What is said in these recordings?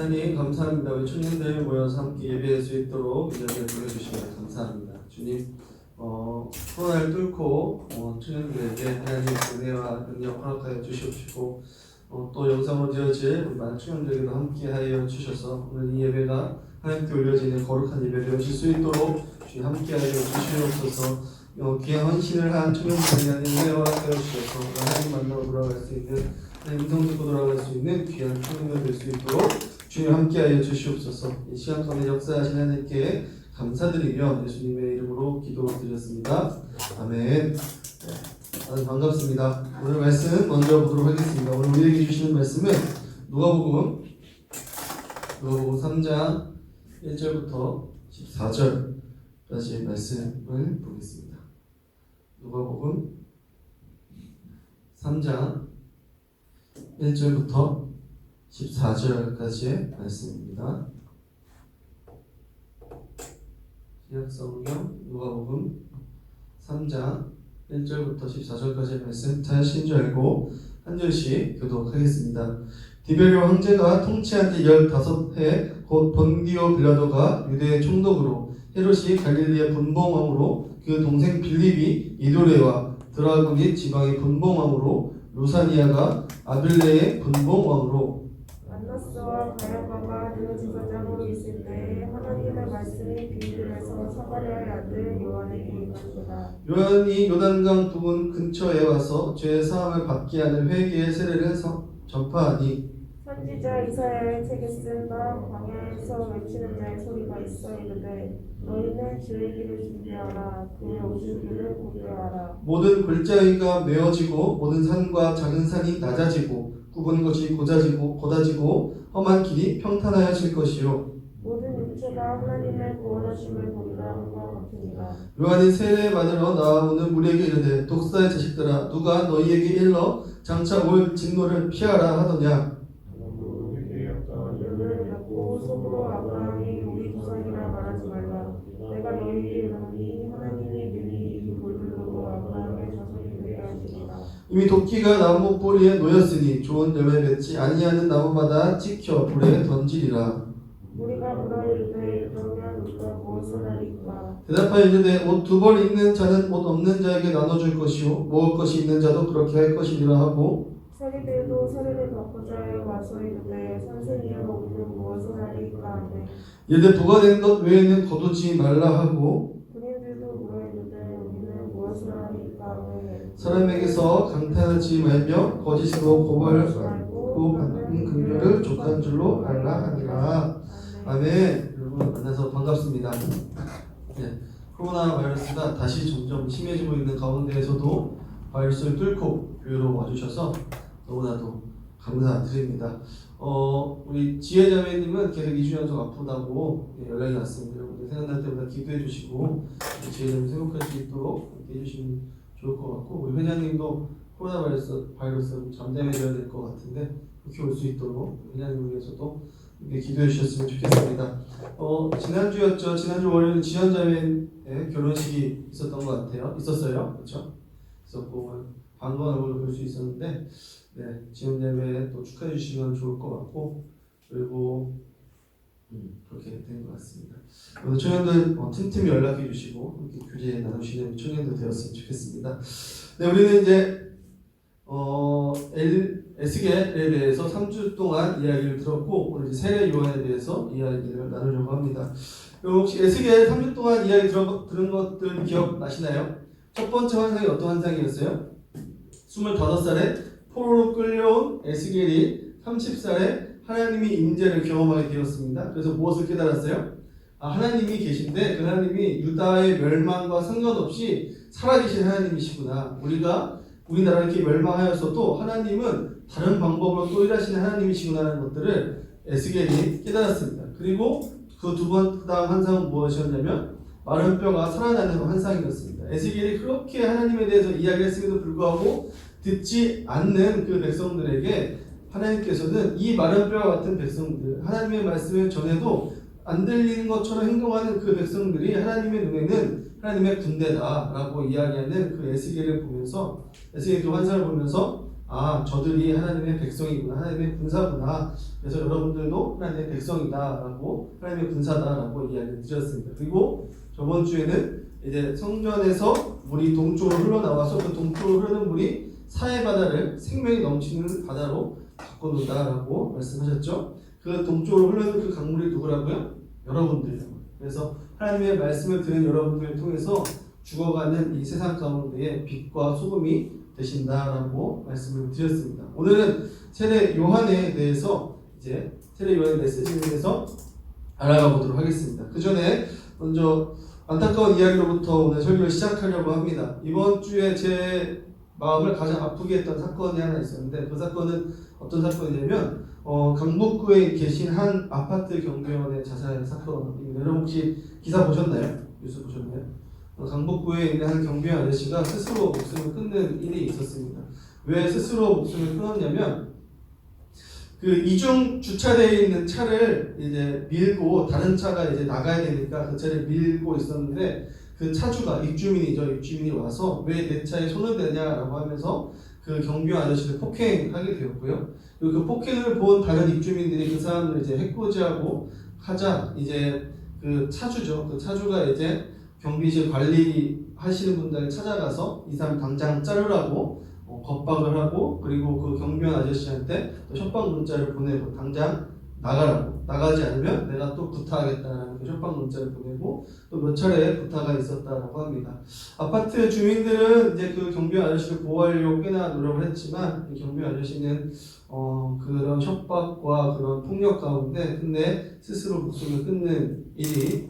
하나님 감사합니다. 우리 청년들 모여서 함께 예배할 수 있도록 이야기를 보내주시면 감사합니다. 주님, 코로나를 뚫고 청년들에게 하나님의 은혜와 능력 허락하여 주시옵시고 또 영상으로 되어질 우리 많은 청년들에게도 함께하여 주셔서 오늘 이 예배가 하나님께 올려지는 거룩한 예배 되어질 수 있도록 주님 함께하여 주시옵소서. 귀한 헌신을 한 청년들에게 하나님 은혜 허락하여 주셔서 하나님 만나러 돌아갈 수 있는 하나님 음성 듣고 돌아갈 수 있는 귀한 청년들 될 수 있도록 주님 함께하여 주시옵소서. 이 시간 가운데 역사하신 하나님께 감사드리며 예수님의 이름으로 기도드렸습니다. 아멘. 네, 반갑습니다. 오늘 말씀 먼저 보도록 하겠습니다. 오늘 우리에게 주시는 말씀은 누가복음 3장 1절부터 14절까지의 말씀을 보겠습니다. 누가복음 3장 1절부터 14절까지의 말씀입니다. 신약성경 누가복음 3장 1절부터 14절까지의 말씀 잘하신 줄 알고 한 절씩 교독하겠습니다. 디베리오 황제가 통치한 지 15해 곧 본디오 빌라도가 유대의 총독으로 헤롯이 갈릴리의 분봉왕으로 그 동생 빌립이 이도레와 드라곤 지방의 분봉왕으로 루사니아가 아빌레의 분봉왕으로 안나스와 가야바가 대제사장으로 있을 때 하나님의 말씀이 비밀에서 사가랴의 아들 요한에게 임하니라. 요한이 요단강 부근 근처에 와서 죄 사함을 받게 하는 회개의 세례를 전파하니 선지자 이사야의 책에 쓴 바 광야에서 외치는 자의 소리가 있어 이르되 너희는 주의 길을 준비하라 그의 오실 길을 고대하라. 모든 골짜기가 메어지고 모든 산과 작은 산이 낮아지고 굽은 것이 고다지고 험한 길이 평탄하여질 것이요 모든 육체가 하나님의 구원하심을 보리라 한것 같으니라. 요한이 세례 받으러 나오는 무리에게 이르되 독사의 자식들아 누가 너희에게 일러 장차 올 진노를 피하라 하더냐. 눈을 닫고 속으로 아브라함이 우리 조상이라 말하지 말라. 내가 너희에게 이르노니 하나님이 능히 이 돌들로 아브라함의 자손이 되게 하시리라. 이미 도끼가 나무 뿌리에 놓였으니 좋은 열매 맺지 아니하는 나무마다 찍혀 불에 던지리라. 우리가 물어 이르되 그러면 우리가 무엇을 하리까? 대답하여 이르되 옷 두 벌 있는 자는 옷 없는 자에게 나눠줄 것이요 먹을 것이 있는 자도 그렇게 할 것이니라 하고 서리들도 서리를 바꾸자 와서 이르되 선생이여 우리는 무엇을 하리까 하매 이르되 부과된 것 외에는 거두지 말라 하고 군인들도 물어 이르되 우리는 무엇을 하리까 하매 사람에게서 강탈하지 말며 거짓으로 고발하고 받는 긍휼을 족한 줄로 알라 하니라. 아멘. 여러분 만나서 반갑습니다. 네, 코로나 바이러스가 다시 점점 심해지고 있는 가운데에서도 바이러스를 뚫고 교회로 와주셔서 너무나도 감사드립니다. 우리 지혜자매님은 계속 2주 연속 아프다고 연락이 왔습니다. 여러분들 생각날 때마다 기도해 주시고 지혜자매 회복할 수 있도록 해주시면 좋을 것 같고 우리 회장님도 코로나 바이러스 잠잠해져야 될 것 같은데 그렇게 올 수 있도록 회장님을 위해서도 기도해 주셨으면 좋겠습니다. 지난주였죠. 지난주 월요일은 지연자매의 결혼식이 있었던 것 같아요. 있었어요. 그렇죠? 있었고 반가운 얼굴로 볼 수 있었는데 네, 지연자매 또 축하해 주시면 좋을 것 같고 그리고 그렇게 된 것 같습니다. 오늘 청년들 틈틈이 연락해 주시고 이렇게 교제 나누시는 청년들 되었으면 좋겠습니다. 네, 우리는 이제 에스겔에 대해서 3주 동안 이야기를 들었고 오늘 이제 세례 요한에 대해서 이야기를 나누려고 합니다. 혹시 에스겔 3주 동안 이야기 들은 것들 기억나시나요? 첫 번째 환상이 어떤 환상이었어요? 25살에 포로로 끌려온 에스겔이 30살에 하나님이 임재를 경험하게 되었습니다. 그래서 무엇을 깨달았어요? 하나님이 계신데 그 하나님이 유다의 멸망과 상관없이 살아계신 하나님이시구나. 우리나라 이렇게 멸망하였어도 하나님은 다른 방법으로 또 일하시는 하나님이시구나라는 것들을 에스겔이 깨달았습니다. 그리고 그 두 번째 환상은 무엇이었냐면 마른 뼈가 살아나는 환상이었습니다. 에스겔이 그렇게 하나님에 대해서 이야기했음에도 불구하고 듣지 않는 그 백성들에게 하나님께서는 이 마른 뼈와 같은 백성들, 하나님의 말씀을 전해도 안 들리는 것처럼 행동하는 그 백성들이 하나님의 눈에는 하나님의 군대다라고 이야기하는 그 에스겔을 보면서 에스겔 그 환상을 보면서 아, 저들이 하나님의 백성이구나, 하나님의 군사구나. 그래서 여러분들도 하나님의 백성이다라고, 하나님의 군사다라고 이야기를 드렸습니다. 그리고 저번 주에는 이제 성전에서 물이 동쪽으로 흘러나와서 그 동쪽으로 흐르는 물이 사해 바다를 생명이 넘치는 바다로 바꿔놓는다라고 말씀하셨죠. 그 동쪽으로 흐르는 그 강물이 누구라고요? 여러분들이요. 그래서 하나님의 말씀을 들은 여러분들을 통해서 죽어가는 이 세상 가운데에 빛과 소금이 되신다라고 말씀을 드렸습니다. 오늘은 세례 요한에 대해서 이제 세례 요한의 메시지에 대해서 알아가 보도록 하겠습니다. 그 전에 먼저 안타까운 이야기로부터 오늘 설교를 시작하려고 합니다. 이번 주에 제 마음을 가장 아프게 했던 사건이 하나 있었는데 그 사건은 어떤 사건이냐면 강북구에 계신 한 아파트 경비원의 자살 사건입니다. 여러분 혹시 기사 보셨나요? 뉴스 보셨나요? 강북구에 있는 한 경비원 아저씨가 스스로 목숨을 끊는 일이 있었습니다. 왜 스스로 목숨을 끊었냐면 그 이중 주차되어 있는 차를 이제 밀고 다른 차가 이제 나가야 되니까 그 차를 밀고 있었는데 그 차주가 입주민이 와서 왜 내 차에 손을 대냐라고 하면서 그 경비원 아저씨를 폭행하게 되었고요. 그리고 그 폭행을 본 다른 입주민들이 그 사람을 이제 해코지하고 하자 이제 그 차주죠. 그 차주가 이제 경비실 관리하시는 분들 찾아가서 이 사람 당장 자르라고 겁박을 하고 그리고 그 경비원 아저씨한테 또 협박 문자를 보내고 당장 나가라고 나가지 않으면 내가 또 구타하겠다라는 그 협박 문자를 보내고 또 몇 차례 구타가 있었다라고 합니다. 아파트 주민들은 이제 그 경비원 아저씨를 보호하려고 꽤나 노력을 했지만 이 경비원 아저씨는 그런 협박과 그런 폭력 가운데 근데 스스로 목숨을 끊는 일이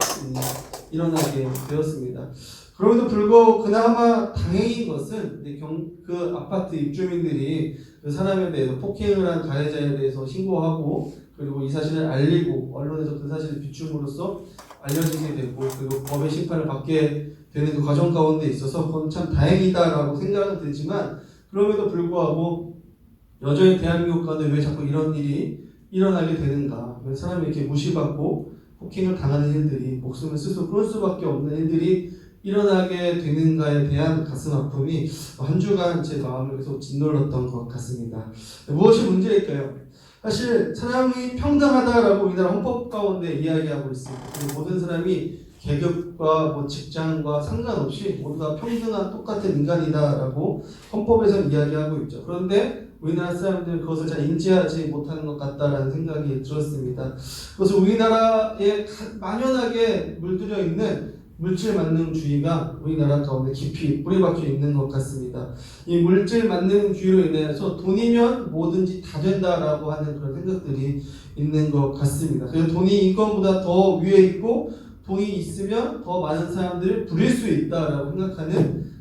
일어나게 되었습니다. 그럼에도 불구하고 그나마 다행인 것은 그 아파트 입주민들이 그 사람에 대해서 폭행을 한 가해자에 대해서 신고하고 그리고 이 사실을 알리고 언론에서 그 사실을 비춤으로써 알려지게 되고 그리고 법의 심판을 받게 되는 그 과정 가운데 있어서 그건 참 다행이다라고 생각은 들지만 그럼에도 불구하고 여전히 대한민국 가운데 왜 자꾸 이런 일이 일어나게 되는가? 왜 사람이 이렇게 무시받고 폭행을 당하는 일들이 목숨을 스스로 끊을 수밖에 없는 일들이 일어나게 되는가에 대한 가슴 아픔이 한 주간 제 마음을 계속 짓눌렀던 것 같습니다. 무엇이 문제일까요? 사실 사람이 평등하다라고 우리나라 헌법 가운데 이야기하고 있습니다. 모든 사람이 계급과 뭐 직장과 상관없이 모두 다 평등한 똑같은 인간이다라고 헌법에서 이야기하고 있죠. 그런데 우리나라 사람들은 그것을 잘 인지하지 못하는 것 같다라는 생각이 들었습니다. 그것은 우리나라에 만연하게 물들여 있는 물질 만능주의가 우리나라 가운데 깊이 뿌리박혀 있는 것 같습니다. 이 물질 만능주의로 인해서 돈이면 뭐든지 다 된다라고 하는 그런 생각들이 있는 것 같습니다. 그래서 돈이 인권보다 더 위에 있고 돈이 있으면 더 많은 사람들을 부릴 수 있다라고 생각하는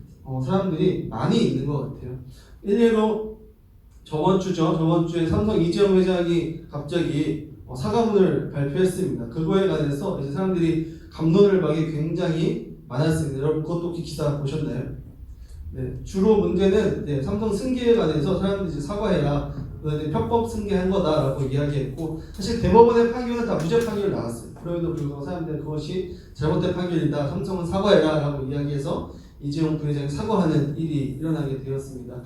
사람들이 많이 있는 것 같아요. 일례로 저번 주에 삼성 이재용 회장이 갑자기 사과문을 발표했습니다. 그거에 관해서 이제 사람들이 감론을 박이 굉장히 많았습니다. 여러분 그것도 혹시 기사 보셨나요? 네, 주로 문제는 삼성 승계에 관해서 사람들이 이제 사과해라, 편법 승계한 거다라고 이야기했고 사실 대법원의 판결은 다 무죄 판결이 나왔어요. 그럼에도 불구하고 사람들은 그것이 잘못된 판결이다, 삼성은 사과해라라고 이야기해서 이재용 부회장이 사과하는 일이 일어나게 되었습니다.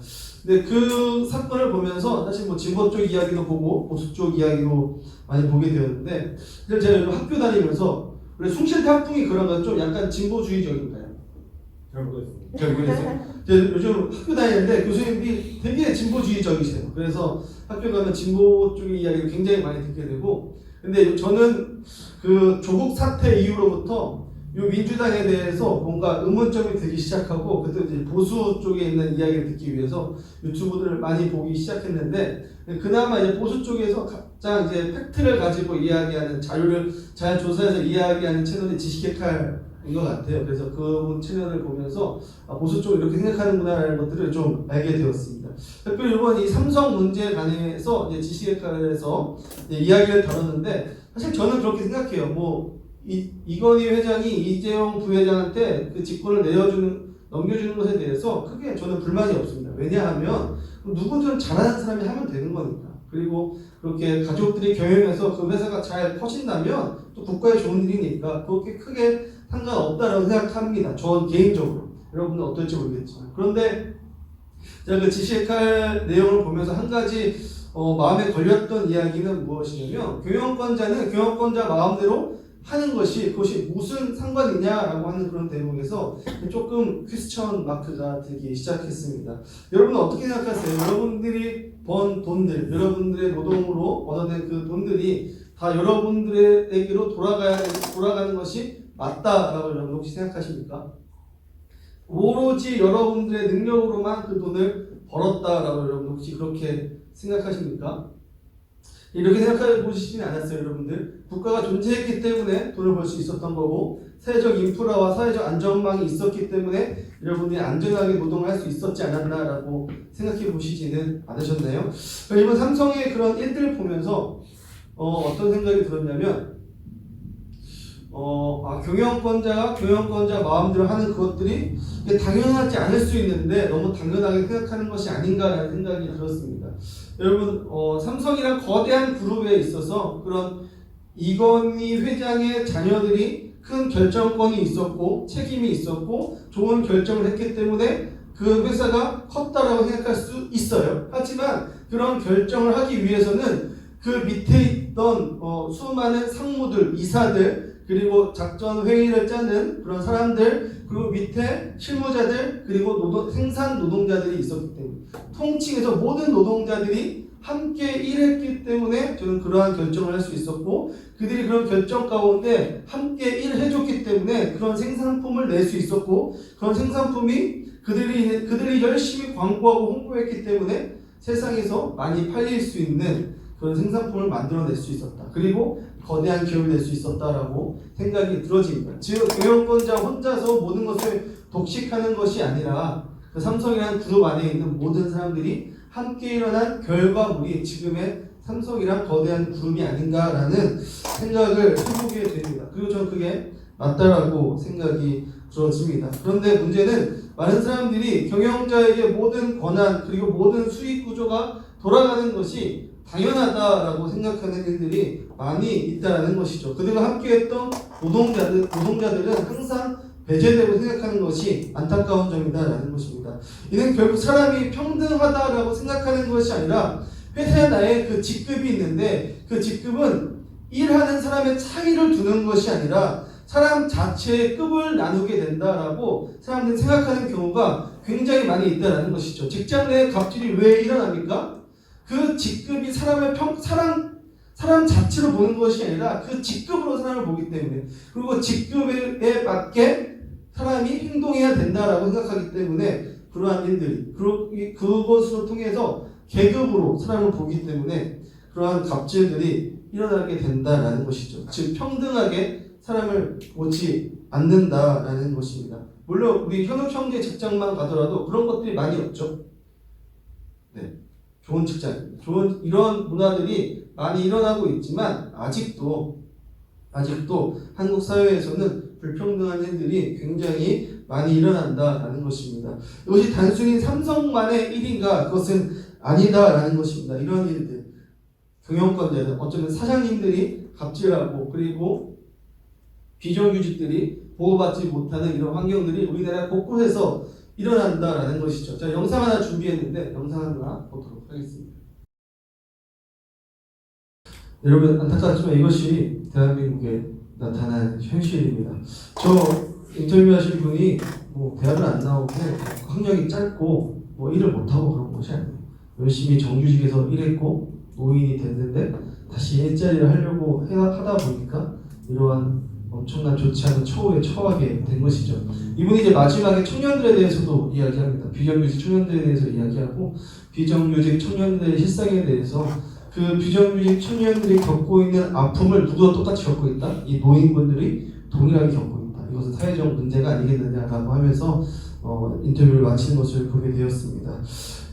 근데 그 사건을 보면서 사실 뭐 진보 쪽 이야기도 보고 보수 쪽 이야기도 많이 보게 되었는데 제가 요즘 학교 다니면서 원래 숭실대 학풍이 그런 건 좀 약간 진보주의적인가요? 잘 모르겠습니다. 잘 모르겠어요. 제가 요즘 학교 다니는데 교수님이 되게 진보주의적이세요. 그래서 학교 가면 진보 쪽의 이야기를 굉장히 많이 듣게 되고 근데 저는 그 조국 사태 이후로부터 이 민주당에 대해서 뭔가 의문점이 들기 시작하고 그때 이제 보수 쪽에 있는 이야기를 듣기 위해서 유튜브들을 많이 보기 시작했는데 그나마 이제 보수 쪽에서 가장 이제 팩트를 가지고 이야기하는 자료를 잘 조사해서 이야기하는 채널이 지식개칼인 것 같아요. 그래서 그 채널을 보면서 보수 쪽은 이렇게 생각하는구나라는 것들을 좀 알게 되었습니다. 특별히 이번 이 삼성 문제에 관해서 이제 지식개칼에서 이야기를 다뤘는데 사실 저는 그렇게 생각해요. 뭐 이건희 회장이 이재용 부회장한테 그 직권을 넘겨주는 것에 대해서 크게 저는 불만이 없습니다. 왜냐하면 누구든 잘하는 사람이 하면 되는 거니까. 그리고 그렇게 가족들이 경영해서 그 회사가 잘 커진다면 또 국가에 좋은 일이니까 그렇게 크게 상관없다라고 생각합니다. 저 개인적으로. 여러분은 어떨지 모르겠지만. 그런데 제가 그 지식할 내용을 보면서 한 가지 마음에 걸렸던 이야기는 무엇이냐면 교영권자는 교영권자 마음대로 하는 것이 그것이 무슨 상관이냐라고 하는 그런 대목에서 조금 퀘스천 마크가 들기 시작했습니다. 여러분은 어떻게 생각하세요? 여러분들이 번 돈들, 여러분들의 노동으로 얻어낸 그 돈들이 다 여러분들에게로 돌아가는 것이 맞다라고 여러분 혹시 생각하십니까? 오로지 여러분들의 능력으로만 그 돈을 벌었다라고 여러분 혹시 그렇게 생각하십니까? 이렇게 생각해 보시지는 않았어요, 여러분들. 국가가 존재했기 때문에 돈을 벌 수 있었던 거고, 사회적 인프라와 사회적 안전망이 있었기 때문에 여러분들이 안전하게 노동을 할 수 있었지 않았나라고 생각해 보시지는 않으셨나요? 이번 삼성의 그런 일들을 보면서 어떤 생각이 들었냐면, 경영권자가 경영권자 마음대로 하는 그것들이 당연하지 않을 수 있는데 너무 당연하게 생각하는 것이 아닌가라는 생각이 들었습니다. 여러분, 삼성이란 거대한 그룹에 있어서 그런 이건희 회장의 자녀들이 큰 결정권이 있었고 책임이 있었고 좋은 결정을 했기 때문에 그 회사가 컸다라고 생각할 수 있어요. 하지만 그런 결정을 하기 위해서는 그 밑에 있던 수많은 상무들, 이사들, 그리고 작전 회의를 짜는 그런 사람들, 그리고 밑에 실무자들, 그리고 생산 노동자들이 있었기 때문에 통칭해서 모든 노동자들이 함께 일했기 때문에 저는 그러한 결정을 할 수 있었고, 그들이 그런 결정 가운데 함께 일해줬기 때문에 그런 생산품을 낼 수 있었고, 그런 생산품이 그들이 열심히 광고하고 홍보했기 때문에 세상에서 많이 팔릴 수 있는 그런 생산품을 만들어낼 수 있었다. 그리고 거대한 기업이 될 수 있었다라고 생각이 들어집니다. 즉 경영권자 혼자서 모든 것을 독식하는 것이 아니라 그 삼성이라는 그룹 안에 있는 모든 사람들이 함께 일어난 결과물이 지금의 삼성이란 거대한 그룹이 아닌가라는 생각을 해보게 됩니다. 그리고 저는 그게 맞다라고 생각이 들어집니다. 그런데 문제는 많은 사람들이 경영자에게 모든 권한 그리고 모든 수익 구조가 돌아가는 것이 당연하다라고 생각하는 일들이 많이 있다는 것이죠. 그들과 함께했던 노동자들은 항상 배제되고 생각하는 것이 안타까운 점이다라는 것입니다. 이는 결국 사람이 평등하다라고 생각하는 것이 아니라 회사에 나의 그 직급이 있는데 그 직급은 일하는 사람의 차이를 두는 것이 아니라 사람 자체의 급을 나누게 된다라고 사람들이 생각하는 경우가 굉장히 많이 있다는 것이죠. 직장 내 갑질이 왜 일어납니까? 그 직급이 사람 자체로 보는 것이 아니라 그 직급으로 사람을 보기 때문에, 그리고 직급에 맞게 사람이 행동해야 된다라고 생각하기 때문에 그러한 일들이 그것으로 통해서 계급으로 사람을 보기 때문에 그러한 갑질들이 일어나게 된다라는 것이죠. 즉 평등하게 사람을 보지 않는다라는 것입니다. 물론 우리 현역 형제 직장만 가더라도 그런 것들이 많이 없죠. 네, 좋은 직장, 좋은 이런 문화들이 많이 일어나고 있지만 아직도 한국 사회에서는 불평등한 일들이 굉장히 많이 일어난다라는 것입니다. 이것이 단순히 삼성만의 일인가? 그것은 아니다라는 것입니다. 이런 일들, 경영권자들, 어쩌면 사장님들이 갑질하고 그리고 비정규직들이 보호받지 못하는 이런 환경들이 우리나라 곳곳에서 일어난다라는 것이죠. 자, 영상 하나 준비했는데 영상 하나 보도록 하겠습니다. 여러분 안타깝지만 이것이 대한민국에 나타난 현실입니다. 저 인터뷰하실 분이 뭐 대학을 안 나오고 학력이 짧고 뭐 일을 못하고 그런 것이 아니에요. 열심히 정규직에서 일했고 노인이 됐는데 다시 일자리를 하려고 하다 보니까 이러한 엄청난 좋지 않은 처우에 처하게 된 것이죠. 이분이 이제 마지막에 청년들에 대해서도 이야기합니다. 비정규직 청년들에 대해서 이야기하고 비정규직 청년들의 실상에 대해서 그 비정규직 청년들이 겪고 있는 아픔을 누구도 똑같이 겪고 있다. 이 노인분들이 동일하게 겪고 있다. 이것은 사회적 문제가 아니겠느냐라고 하면서 인터뷰를 마치는 것을 보게 되었습니다.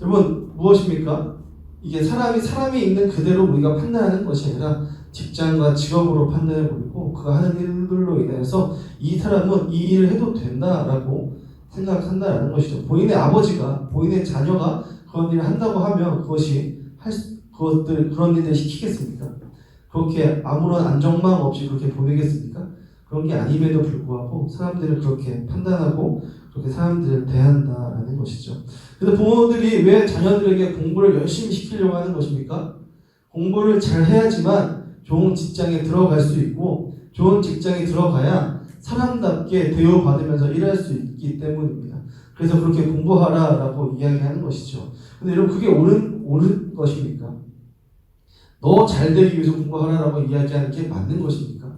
여러분 무엇입니까? 이게 사람이 있는 그대로 우리가 판단하는 것이 아니라 직장과 직업으로 판단해버리고 그가 하는 일들로 인해서 이 사람은 이 일을 해도 된다라고 생각한다라는 것이죠. 본인의 아버지가 본인의 자녀가 그런 일을 한다고 하면 그런 일을 시키겠습니까? 그렇게 아무런 안정망 없이 그렇게 보내겠습니까? 그런 게 아님에도 불구하고 사람들은 그렇게 판단하고 그렇게 사람들을 대한다라는 것이죠. 그래서 부모들이 왜 자녀들에게 공부를 열심히 시키려고 하는 것입니까? 공부를 잘 해야지만 좋은 직장에 들어갈 수 있고 좋은 직장에 들어가야 사람답게 대우받으면서 일할 수 있기 때문입니다. 그래서 그렇게 공부하라라고 이야기하는 것이죠. 근데 여러분 그게 옳은 것입니까? 너 잘 되기 위해서 공부하라라고 이야기하는 게 맞는 것입니까?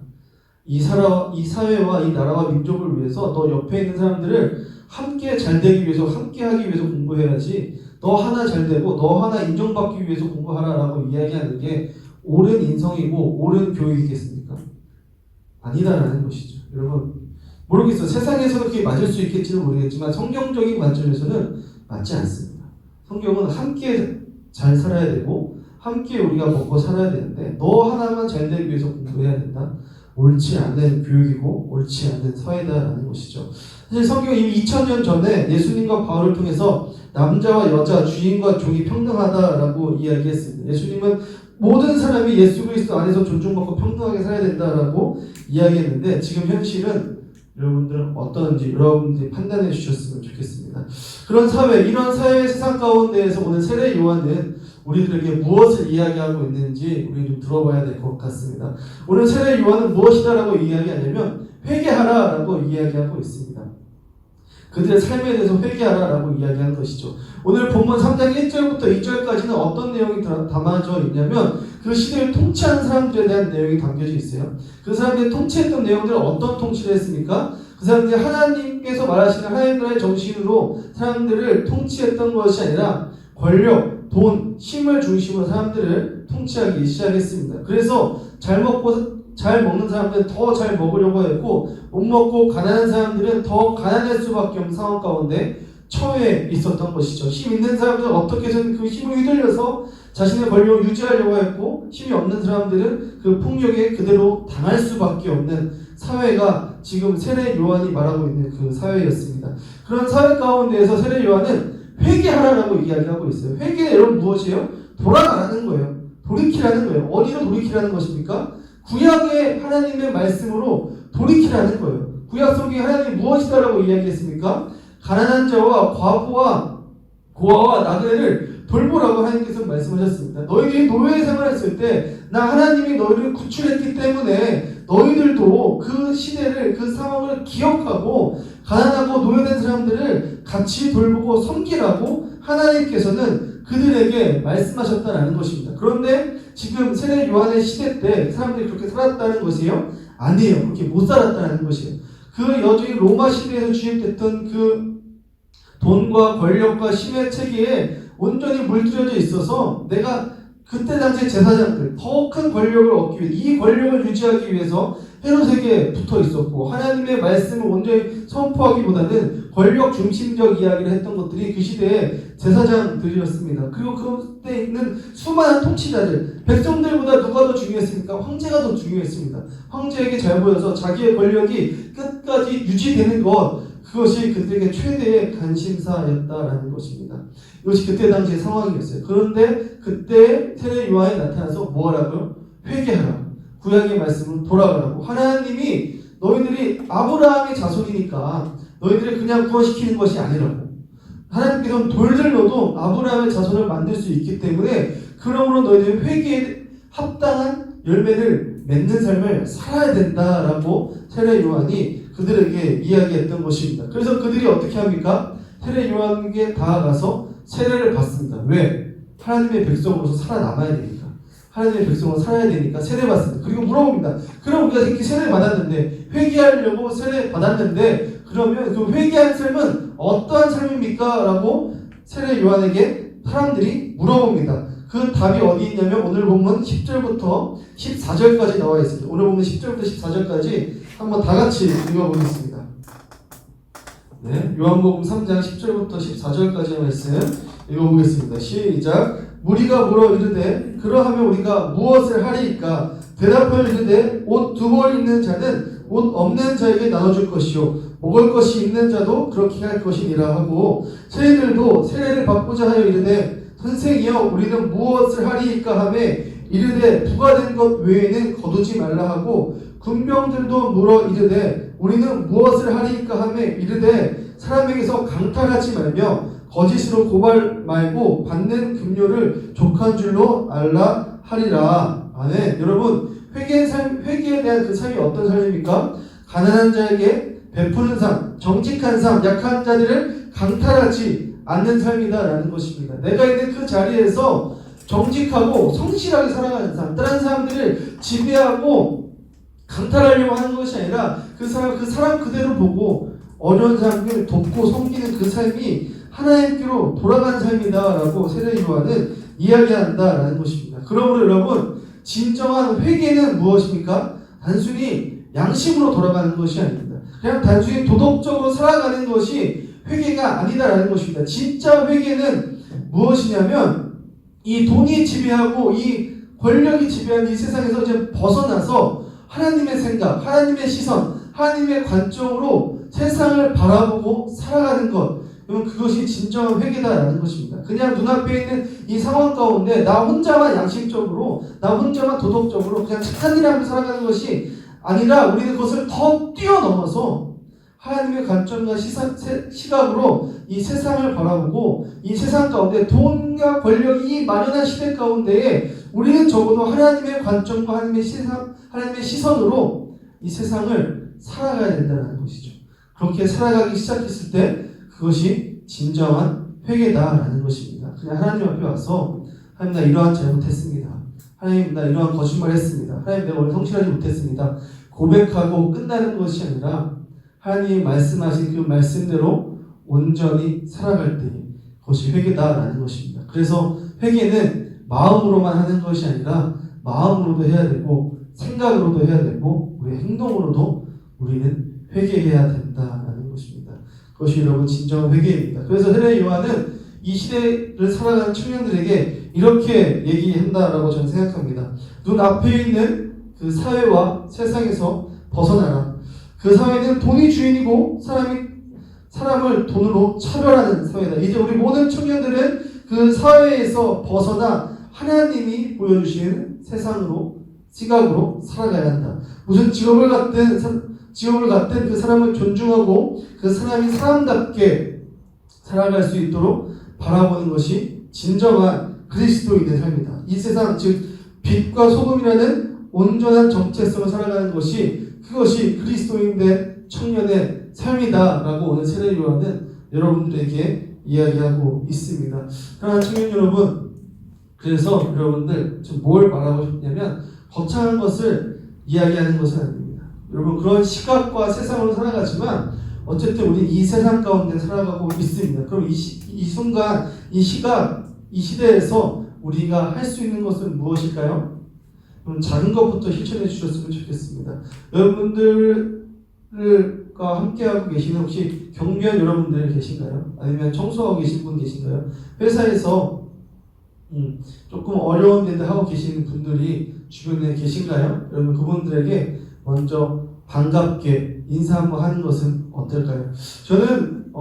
이 사회와 이 나라와 민족을 위해서 너 옆에 있는 사람들을 함께 잘 되기 위해서 함께 하기 위해서 공부해야지 너 하나 잘 되고 너 하나 인정받기 위해서 공부하라라고 이야기하는 게 옳은 인성이고 옳은 교육이겠습니까? 아니다라는 것이죠. 여러분 모르겠어요. 세상에서는 그게 맞을 수 있겠지는 모르겠지만 성경적인 관점에서는 맞지 않습니다. 성경은 함께 잘 살아야 되고 함께 우리가 먹고 살아야 되는데 너 하나만 잘 되기 위해서 공부해야 된다. 옳지 않은 교육이고 옳지 않은 사회다라는 것이죠. 사실 성경은 이미 2000년 전에 예수님과 바울을 통해서 남자와 여자, 주인과 종이 평등하다라고 이야기했습니다. 예수님은 모든 사람이 예수 그리스도 안에서 존중받고 평등하게 살아야 된다라고 이야기했는데 지금 현실은 여러분들은 어떤지 여러분들이 판단해 주셨으면 좋겠습니다. 그런 사회, 이런 사회의 세상 가운데에서 오늘 세례 요한은 우리들에게 무엇을 이야기하고 있는지 우리 좀 들어봐야 될 것 같습니다. 오늘 세례 요한은 무엇이다라고 이야기하냐면 회개하라라고 이야기하고 있습니다. 그들의 삶에 대해서 회개하라라고 이야기하는 것이죠. 오늘 본문 3장 1절부터 2절까지는 어떤 내용이 담아져 있냐면 그 시대를 통치하는 사람들에 대한 내용이 담겨져 있어요. 그 사람들이 통치했던 내용들은 어떤 통치를 했습니까? 그 사람들이 하나님께서 말하시는 하나님 나라의 정신으로 사람들을 통치했던 것이 아니라 권력, 돈, 힘을 중심으로 사람들을 통치하기 시작했습니다. 그래서 잘 먹는 사람들은 더 잘 먹으려고 했고 못 먹고 가난한 사람들은 더 가난할 수밖에 없는 상황 가운데 처해 있었던 것이죠. 힘 있는 사람들은 어떻게 해서든 그 힘을 휘둘려서 자신의 권력을 유지하려고 했고 힘이 없는 사람들은 그 폭력에 그대로 당할 수밖에 없는 사회가 지금 세례 요한이 말하고 있는 그 사회였습니다. 그런 사회 가운데에서 세례 요한은 회개하라라고 이야기하고 있어요. 회개는 여러분 무엇이에요? 돌아가라는 거예요. 돌이키라는 거예요. 어디로 돌이키라는 것입니까? 구약의 하나님의 말씀으로 돌이키라는 거예요. 구약 성경에 하나님이 무엇이다라고 이야기했습니까? 가난한 자와 과부와 고아와 나그네를 돌보라고 하나님께서 말씀하셨습니다. 너희들이 노예 생활했을 때 나 하나님이 너희를 구출했기 때문에 너희들도 그 시대를 그 상황을 기억하고 가난하고 노예된 사람들을 같이 돌보고 섬기라고 하나님께서는 그들에게 말씀하셨다라는 것입니다. 그런데 지금 세례 요한의 시대 때 사람들이 그렇게 살았다는 것이에요? 아니에요. 그렇게 못 살았다는 것이에요. 그 여전히 로마 시대에서 주입됐던 그 돈과 권력과 힘의 체계에 온전히 물들여져 있어서 내가 그때 당시 제사장들 더 큰 권력을 얻기 위해 이 권력을 유지하기 위해서 헤롯에게 붙어 있었고 하나님의 말씀을 온전히 선포하기보다는 권력 중심적 이야기를 했던 것들이 그 시대의 제사장들이었습니다. 그리고 그때 있는 수많은 통치자들, 백성들보다 누가 더 중요했습니까? 황제가 더 중요했습니다. 황제에게 잘 보여서 자기의 권력이 끝까지 유지되는 것, 그것이 그들에게 최대의 관심사였다라는 것입니다. 이것이 그때 당시의 상황이었어요. 그런데 그때 세례 요한이 나타나서 뭐하라고요? 회개하라고. 구약의 말씀으로 돌아가라고. 하나님이 너희들이 아브라함의 자손이니까 너희들을 그냥 구원시키는 것이 아니라고. 하나님께서는 돌들 넣어도 아브라함의 자손을 만들 수 있기 때문에 그러므로 너희들이 회개에 합당한 열매를 맺는 삶을 살아야 된다라고 세례 요한이 그들에게 이야기했던 것입니다. 그래서 그들이 어떻게 합니까? 세례 요한에게 다가가서 세례를 받습니다. 왜? 하나님의 백성으로서 살아남아야 되니까. 하나님의 백성으로 살아야 되니까 세례 받습니다. 그리고 물어봅니다. 그럼 우리가 이렇게 세례 받았는데 회개하려고 세례 받았는데 그러면 그 회개한 삶은 어떠한 삶입니까? 라고 세례 요한에게 사람들이 물어봅니다. 그 답이 어디 있냐면 오늘 본문 10절부터 14절까지 나와 있습니다. 오늘 본문 10절부터 14절까지 한번 다 같이 읽어보겠습니다. 네, 요한복음 3장 10절부터 14절까지의 말씀 읽어보겠습니다. 시작. 무리가 물어 이르되 그러하면 우리가 무엇을 하리이까? 대답하여 이르되 옷 두 벌 있는 자는 옷 없는 자에게 나눠줄 것이요 먹을 것이 있는 자도 그렇게 할 것이니라 하고 세리들도 세례를 받고자 하여 이르되 선생이여 우리는 무엇을 하리이까 하매 이르되 부과된 것 외에는 거두지 말라 하고 군병들도 물어 이르되 우리는 무엇을 하리이까 하매 이르되 사람에게서 강탈하지 말며 거짓으로 고발 말고 받는 급료를 족한 줄로 알라 하리라. 아멘. 여러분 회개에 대한 그 삶이 어떤 삶입니까? 가난한 자에게 베푸는 삶, 정직한 삶, 약한 자들을 강탈하지 않는 삶이다라는 것입니다. 내가 있는 그 자리에서 정직하고 성실하게 살아가는 삶, 다른 사람들을 지배하고 강탈하려고 하는 것이 아니라 그 사람 그대로 보고 어려운 사람을 돕고 섬기는 그 삶이 하나님께로 돌아가는 삶이다라고 세례 요한은 이야기한다라는 것입니다. 그러므로 여러분 진정한 회개는 무엇입니까? 단순히 양심으로 돌아가는 것이 아닙니다. 그냥 단순히 도덕적으로 살아가는 것이 회개가 아니다라는 것입니다. 진짜 회개는 무엇이냐면 이 돈이 지배하고 이 권력이 지배하는 이 세상에서 이제 벗어나서 하나님의 생각, 하나님의 시선, 하나님의 관점으로 세상을 바라보고 살아가는 것, 그것이 진정한 회개다라는 것입니다. 그냥 눈앞에 있는 이 상황 가운데 나 혼자만 양심적으로, 나 혼자만 도덕적으로 그냥 착한 일 하면서 살아가는 것이 아니라 우리는 그것을 더 뛰어넘어서 하나님의 관점과 시각으로 이 세상을 바라보고 이 세상 가운데 돈과 권력이 만연한 시대 가운데에 우리는 적어도 하나님의 관점과 하나님의 시선으로 이 세상을 살아가야 된다는 것이죠. 그렇게 살아가기 시작했을 때 그것이 진정한 회개다라는 것입니다. 그냥 하나님 앞에 와서 하나님 나 이러한 잘못했습니다. 하나님 나 이러한 거짓말을 했습니다. 하나님 내가 오늘 성실하지 못했습니다. 고백하고 끝나는 것이 아니라 하나님이 말씀하신 그 말씀대로 온전히 살아갈 때 그것이 회개다라는 것입니다. 그래서 회개는 마음으로만 하는 것이 아니라 마음으로도 해야 되고 생각으로도 해야 되고 우리의 행동으로도 우리는 회개해야 된다라는 것입니다. 그것이 여러분 진정한 회개입니다. 그래서 세례 요한은 이 시대를 살아가는 청년들에게 이렇게 얘기한다라고 저는 생각합니다. 눈앞에 있는 그 사회와 세상에서 벗어나라. 그 사회는 돈이 주인이고 사람을 돈으로 차별하는 사회다. 이제 우리 모든 청년들은 그 사회에서 벗어나 하나님이 보여주시는 세상으로 시각으로 살아가야 한다. 무슨 직업을 갖든 그 사람을 존중하고 그 사람이 사람답게 살아갈 수 있도록 바라보는 것이 진정한 그리스도인의 삶이다. 이 세상 즉 빛과 소금이라는 온전한 정체성을 살아가는 것이 그것이 그리스도인의 청년의 삶이다라고 오늘 세례 요한은 여러분들에게 이야기하고 있습니다. 그러나 청년 여러분, 그래서 여러분들 지금 뭘 말하고 싶냐면 거창한 것을 이야기하는 것은 아닙니다. 여러분 그런 시각과 세상으로 살아가지만 어쨌든 우리 이 세상 가운데 살아가고 있습니다. 그럼 이 순간, 이 시각, 이 시대에서 우리가 할 수 있는 것은 무엇일까요? 그럼 작은 것부터 실천해 주셨으면 좋겠습니다. 여러분들과 함께하고 계시는 혹시 경비원 여러분들 계신가요? 아니면 청소하고 계신 분 계신가요? 회사에서 조금 어려운 일을 하고 계시는 분들이 주변에 계신가요? 여러분 그분들에게 먼저 반갑게 인사 한번 하는 것은 어떨까요? 저는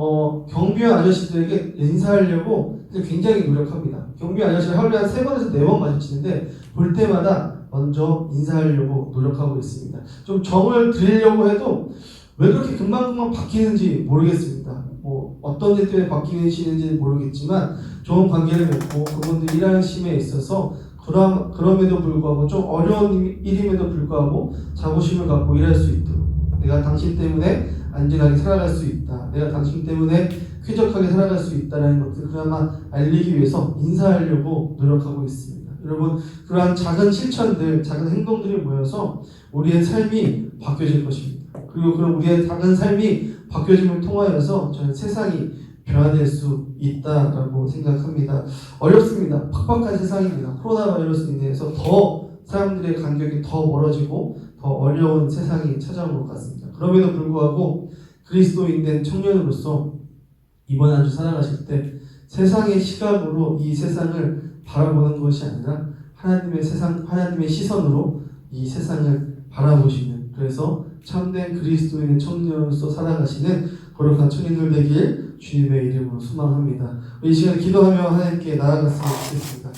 경비원 아저씨들에게 인사하려고 굉장히 노력합니다. 경비원 아저씨를 하루에 한 3번에서 4번 마주치는데 볼 때마다 먼저 인사하려고 노력하고 있습니다. 좀 정을 드리려고 해도 왜 그렇게 금방금방 바뀌는지 모르겠습니다. 뭐 어떤 일 때문에 바뀌시는지 모르겠지만 좋은 관계를 맺고 그분들 일하는 심에 있어서 그럼에도 불구하고 좀 어려운 일임에도 불구하고 자부심을 갖고 일할 수 있도록 내가 당신 때문에 안전하게 살아갈 수 있다. 내가 당신 때문에 쾌적하게 살아갈 수 있다는 것을 그나마 알리기 위해서 인사하려고 노력하고 있습니다. 여러분 그러한 작은 실천들, 작은 행동들이 모여서 우리의 삶이 바뀌어질 것입니다. 그리고 그런 우리의 작은 삶이 바뀌어짐을 통하여서 저는 세상이 변화될 수 있다라고 생각합니다. 어렵습니다. 팍팍한 세상입니다. 코로나 바이러스로 인해서 더 사람들의 간격이 더 멀어지고 더 어려운 세상이 찾아온 것 같습니다. 그럼에도 불구하고 그리스도인된 청년으로서 이번 한 주 살아가실 때 세상의 시각으로 이 세상을 바라보는 것이 아니라 하나님의 시선으로 이 세상을 바라보시는, 그래서 참된 그리스도인의 청년으로서 살아가시는 거룩한 청년들 되길 주님의 이름으로 소망합니다. 이 시간 기도하며 하나님께 나아갔으면 좋겠습니다.